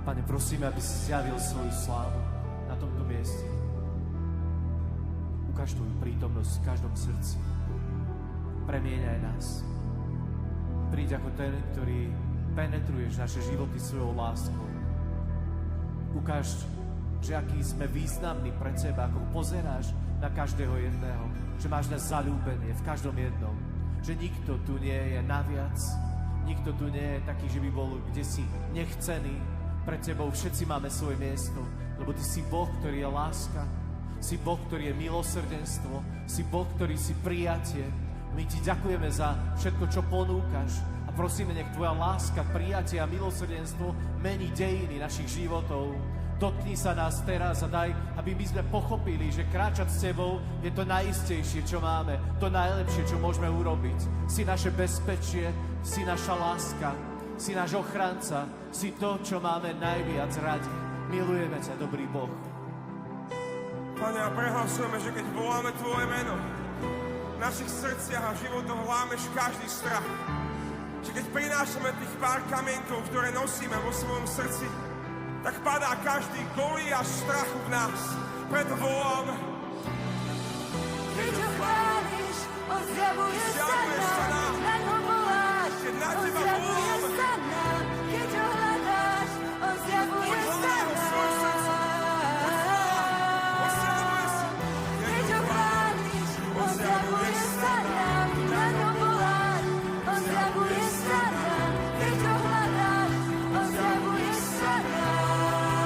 Pane, prosíme, aby si zjavil svoju slávu na tomto mieste. Ukáž tvoju prítomnosť v každom srdci. Premieňaj nás. Príď ako ten, ktorý penetruješ naše životy svojou láskou. Ukáž, že aký sme významní pred seba, ako pozeráš na každého jedného, že máš nás zaľúbenie v každom jednom, že nikto tu nie je naviac, nikto tu nie je taký, že by bol kdesi nechcený. Pred tebou všetci máme svoje miesto, lebo ty si Boh, ktorý je láska, si Boh, ktorý je milosrdenstvo, si Boh, ktorý si prijatie. My ti ďakujeme za všetko, čo ponúkaš a prosíme, nech tvoja láska, prijatie a milosrdenstvo mení dejiny našich životov. Dotkni sa nás teraz a daj, aby my sme pochopili, že kráčať s tebou je to najistejšie, čo máme, to najlepšie, čo môžeme urobiť. Si naše bezpečie, si naša láska, si náš ochranca, si to, čo máme najviac radi. Milujeme ťa, dobrý Boh. Pane, a prehlasujeme, že keď voláme tvoje meno, v našich srdciach a životoch lámeš každý strach. Že keď prinášame tých pár kamienkov, ktoré nosíme vo svojom srdci, tak padá každý Goliáš strachu v nás. Preto voláme. Keď ho chváliš, ozdravuje sa nám, na ňo voláš, ozdravuje sa nám. Keď ho hľadáš, ozdravuje sa nám. Keď ho chváliš, ozdravuje sa nám, na ňo voláš, ozdravuje sa nám. Keď ho hľadáš, ozdravuje sa nám.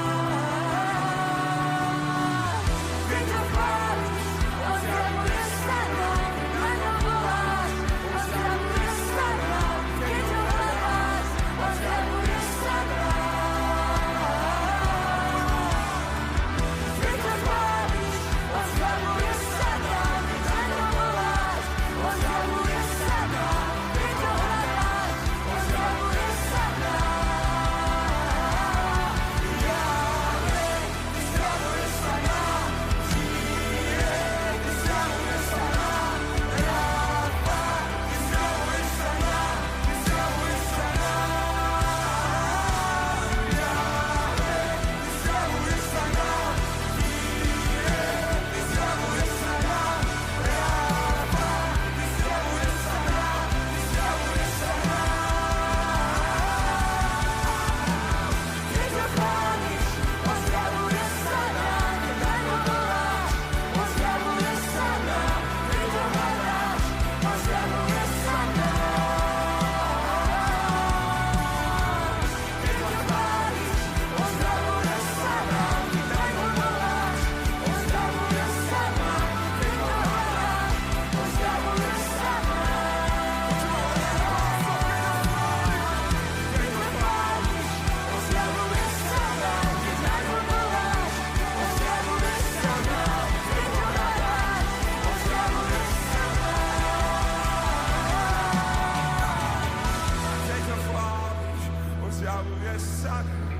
zjavuje sa nám.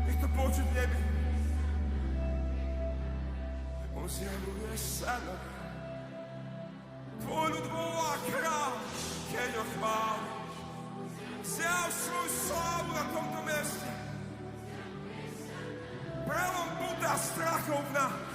Je to počuť v nebi. Zjavuje sa nám. Tvoj ľud volá kráľ, keď ho chváliš. Zjav svoju slávu na tomto mieste. Prelom púta strachov v nás.